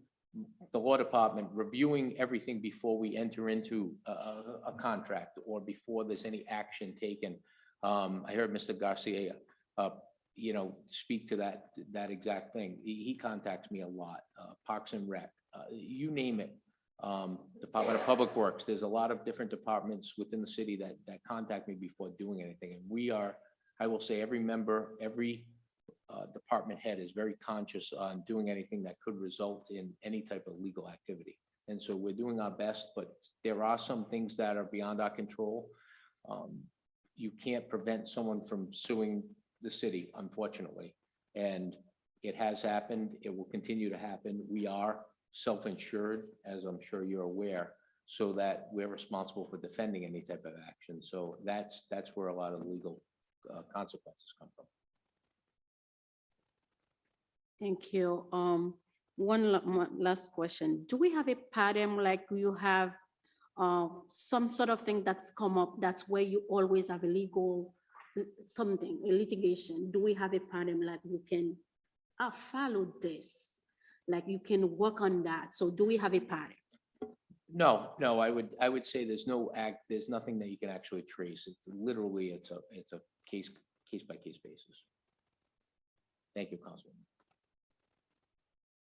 the law department, reviewing everything before we enter into a contract or before there's any action taken. I heard Mr. Garcia, speak to that exact thing. He contacts me a lot, Parks and Rec, you name it. Department of Public Works. There's a lot of different departments within the city that contact me before doing anything. And we are, I will say, every member, every department head is very conscious on doing anything that could result in any type of legal activity. And so we're doing our best, but there are some things that are beyond our control. You can't prevent someone from suing the city, unfortunately. And it has happened. It will continue to happen. We are self-insured, as I'm sure you're aware, so that we're responsible for defending any type of action. So that's where a lot of the legal consequences come from. Thank you. One last question. Do we have a pattern like you have some sort of thing that's come up, that's where you always have a legal something, a litigation? Do we have a pattern like you can follow this? Like you can work on that. So do we have a pattern? No, I would say there's nothing that you can actually trace. It's literally, it's a case by case basis. Thank you, Councilman.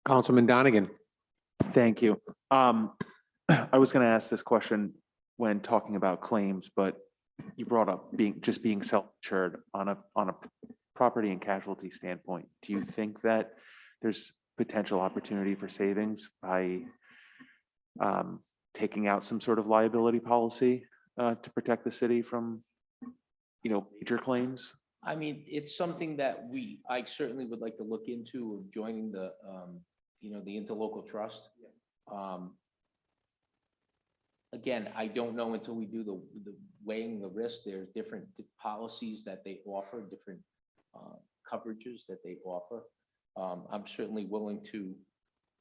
Councilman Donegan? Thank you. I was going to ask this question when talking about claims, but you brought up being self-insured on a property and casualty standpoint. Do you think that there's potential opportunity for savings by taking out some sort of liability policy to protect the city from, major claims? I mean, it's something that I certainly would like to look into of joining the interlocal trust. Again, I don't know until we do the weighing the risk. There's different policies that they offer, different coverages that they offer. I'm certainly willing to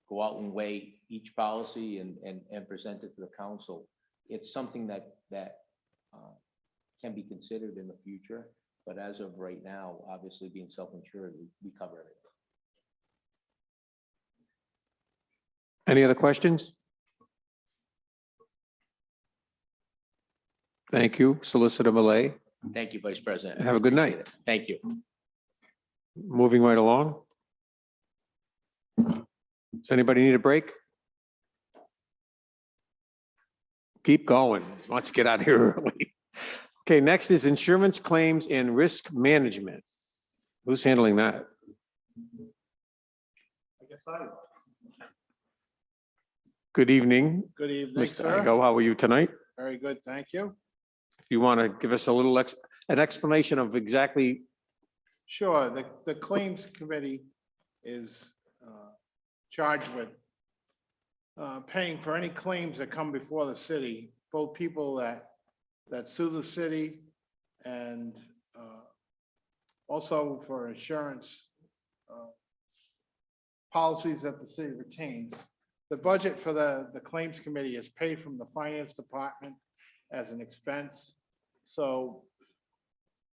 go out and weigh each policy and present it to the council. It's something that can be considered in the future, but as of right now, obviously being self-insured, we cover everything. Any other questions? Thank you, Solicitor Malay. Thank you, Vice President. Have a good night. Thank you. Moving right along. Does anybody need a break? Keep going. Let's get out of here early. Okay, next is insurance claims and risk management. Who's handling that? I guess I, Good evening, good evening, Mr. sir. Igo. How are you tonight? Very good, thank you. If you want to give us a little an explanation of exactly, Sure, the Claims Committee is charged with paying for any claims that come before the city, both people that sue the city and also for insurance policies that the city retains. The budget for the Claims Committee is paid from the Finance Department as an expense. So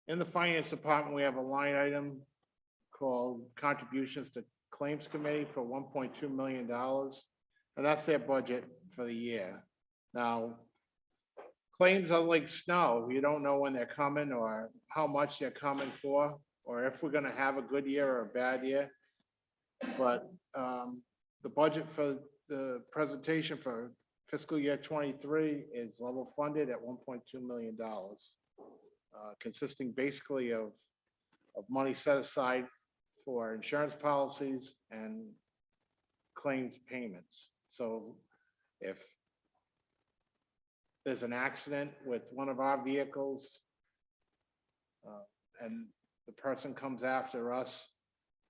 in the Finance Department, we have a line item called contributions to Claims Committee for $1.2 million. And that's their budget for the year. Now, claims are like snow. You don't know when they're coming or how much they're coming for, or if we're gonna have a good year or a bad year. But the budget for the presentation for fiscal year 23 is level funded at $1.2 million. Consisting basically of money set aside for insurance policies and claims payments. So if there's an accident with one of our vehicles and the person comes after us,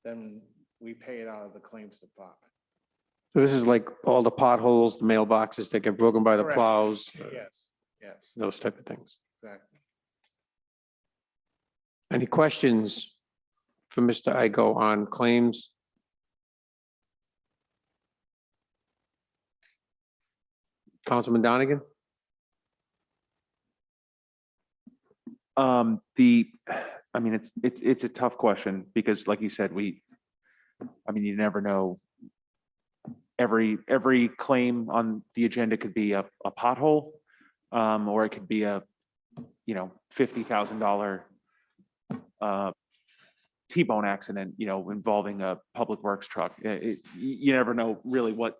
then we pay it out of the claims department. so this is like all the potholes, the mailboxes that get broken by the Correct. plows, Yes, yes, those type of things. exactly. Any questions for Mr. Igo on claims? Councilman Donegan? I mean, it's a tough question because like you said, you never know. Every claim on the agenda could be a pothole, or it could be a, $50,000 T-bone accident, involving a public works truck. You never know really what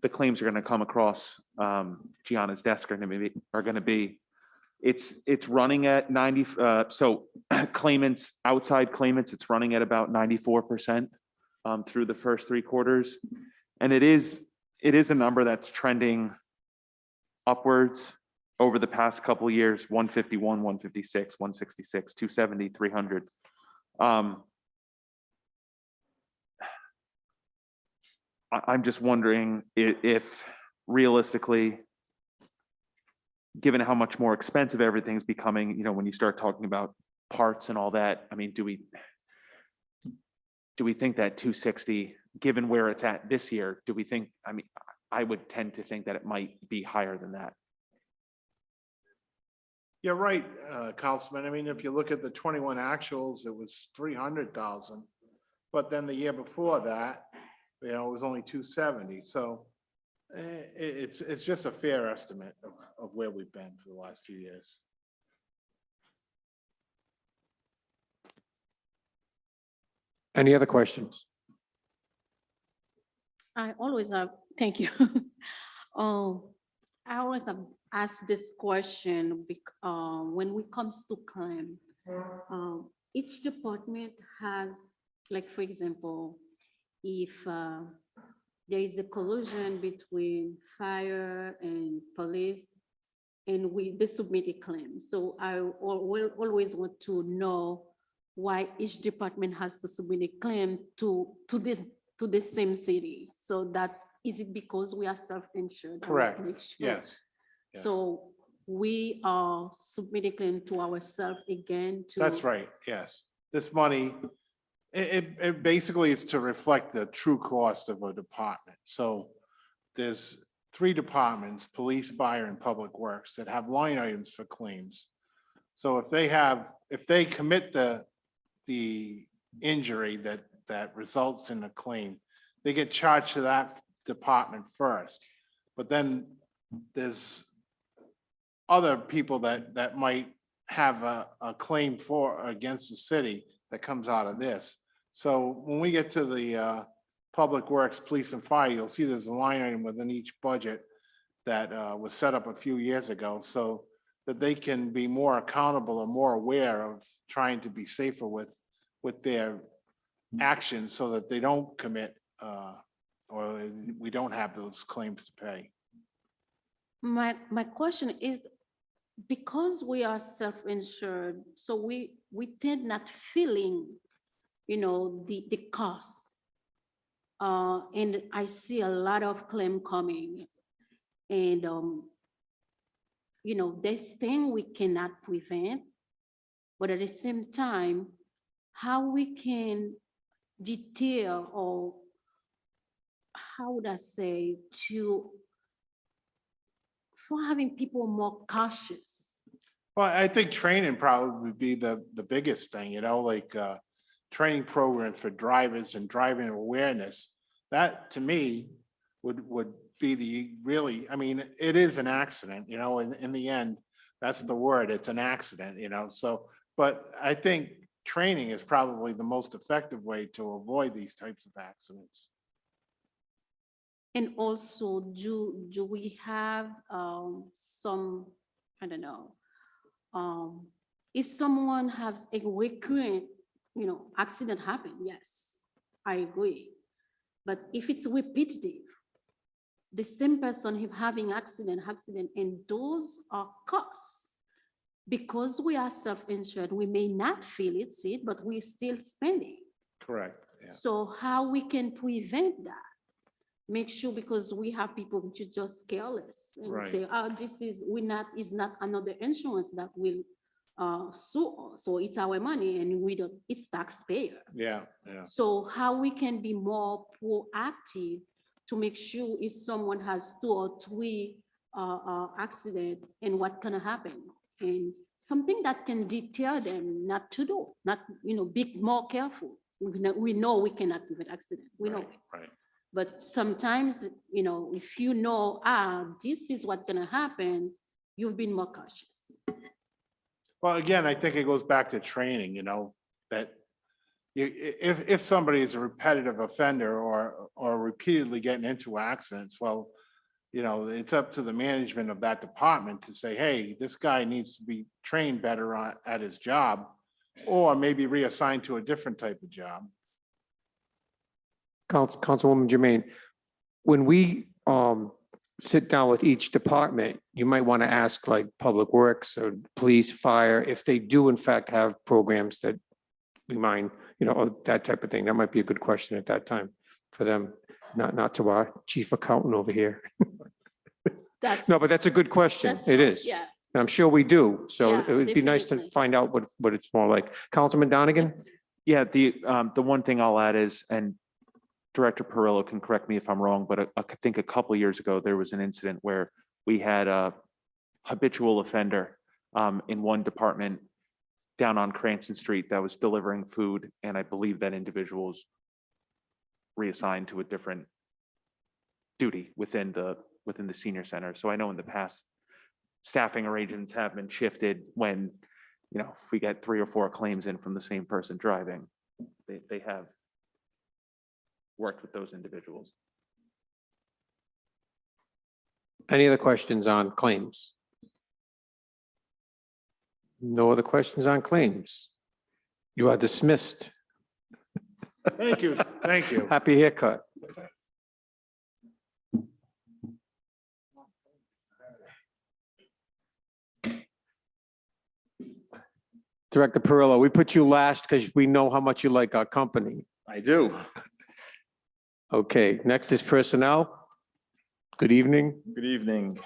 the claims are going to come across Gianna's desk are going to be. It's running at 90. So claimants, outside claimants, it's running at about 94% through the first 3 quarters, and it is a number that's trending upwards over the past couple of years. 151, 156, 166, 270, 300. I'm just wondering if realistically, given how much more expensive everything's becoming, when you start talking about parts and all that, I mean, do we think that 260, given where it's at this year, do we think, I would tend to think that it might be higher than that. You're right, Councilman. I mean, if you look at the 21 actuals, it was 300,000. But then the year before that, it was only 270. So it's just a fair estimate of where we've been for the last few years. Any other questions? I always have, thank you. I always have asked this question when it comes to claim. Each department has, like, for example, if there is a collision between fire and police, and they submit a claim. So I will always want to know why each department has to submit a claim to the same city. So is it because we are self-insured? Correct. Yes. Yes. So we are submitting claim to ourselves again to. That's right. Yes. This money, it basically is to reflect the true cost of a department. So there's 3 departments, police, fire, and public works, that have line items for claims. So if they commit the injury that results in a claim, they get charged to that department first. But then there's other people that might have a claim for, against the city that comes out of this. So when we get to the Public Works, Police and Fire, you'll see there's a line item within each budget that was set up a few years ago, so that they can be more accountable or more aware of trying to be safer with their actions so that they don't commit or we don't have those claims to pay. My question is, because we are self-insured, so we tend not feeling, the cost. And I see a lot of claim coming. And, this thing we cannot prevent, but at the same time, how we can detail, or how would I say, for having people more cautious. Well, I think training probably would be the biggest thing, like training programs for drivers and driving awareness. That to me would be the really, I mean, it is an accident, in the end, that's the word, it's an accident, so, but I think training is probably the most effective way to avoid these types of accidents. And also, do we have some, I don't know, if someone has a recurrent, accident happen, yes, I agree. But if it's repetitive, the same person having accident, and those are costs. Because we are self-insured, we may not feel it, but we're still spending. Correct. Yeah. So how we can prevent that? Make sure, because we have people which are just careless and Right. say, oh, is not another insurance that will sue us. So it's our money and we don't, it's taxpayer. Yeah. So how we can be more proactive to make sure if someone has 2 or 3 accident and what can happen, and something that can deter them not to do, not, be more careful. We know we cannot prevent accident. We know. Right. But sometimes, if this is what's gonna happen, you've been more cautious. Well, again, I think it goes back to training, that if somebody is a repetitive offender or repeatedly getting into accidents, well, it's up to the management of that department to say, hey, this guy needs to be trained better at his job, or maybe reassigned to a different type of job. Councilwoman Jermaine, when we sit down with each department, you might want to ask like Public Works or Police, Fire, if they do in fact have programs that we mind, or that type of thing. That might be a good question at that time for them, not to our chief accountant over here. That's. No, but that's a good question. that's It fine, is. Yeah. And I'm sure we do. So Yeah, it would be nice to definitely. find out what it's more like. Councilman Donegan? Yeah, the one thing I'll add is, and Director Perillo can correct me if I'm wrong, but I think a couple of years ago, there was an incident where we had a habitual offender in one department down on Cranston Street that was delivering food, and I believe that individual was reassigned to a different duty within the senior center. So I know in the past, staffing arrangements have been shifted when, if we get 3 or 4 claims in from the same person driving, they have worked with those individuals. Any other questions on claims? No other questions on claims. You are dismissed. Thank you. Thank you. Happy haircut. Director Perillo, we put you last because we know how much you like our company. I do. Okay, next is personnel. Good evening. Good evening.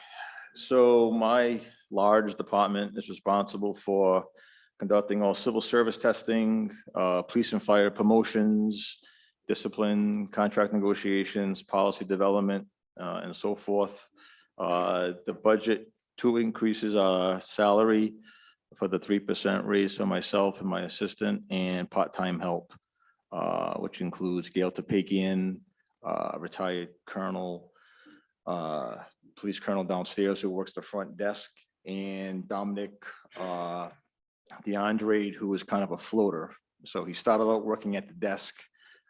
So my large department is responsible for conducting all civil service testing, police and fire promotions, discipline, contract negotiations, policy development, and so forth. The budget, 2 increases are salary for the 3% raise for myself and my assistant, and part-time help, which includes Gail Topakian, retired colonel, police colonel downstairs who works the front desk, and Dominic DeAndre, who was kind of a floater. So he started out working at the desk.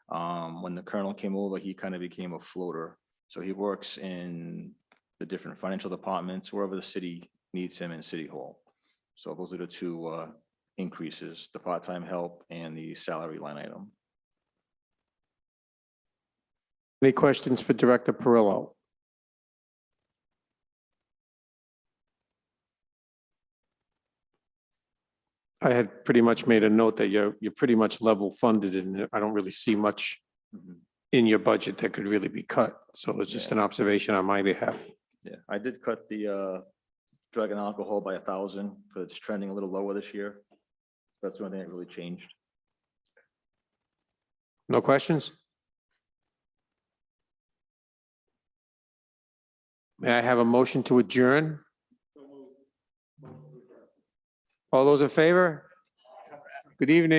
When the colonel came over, he kind of became a floater. So he works in the different financial departments, wherever the city needs him in City Hall. So those are the two increases, the part-time help and the salary line item. Any questions for Director Perillo? I had pretty much made a note that you're pretty much level funded and I don't really see much in your budget that could really be cut. So it's just an observation on my behalf. Yeah, I did cut the drug and alcohol by 1,000, but it's trending a little lower this year. That's the only thing that really changed. No questions? May I have a motion to adjourn? All those in favor? Good evening.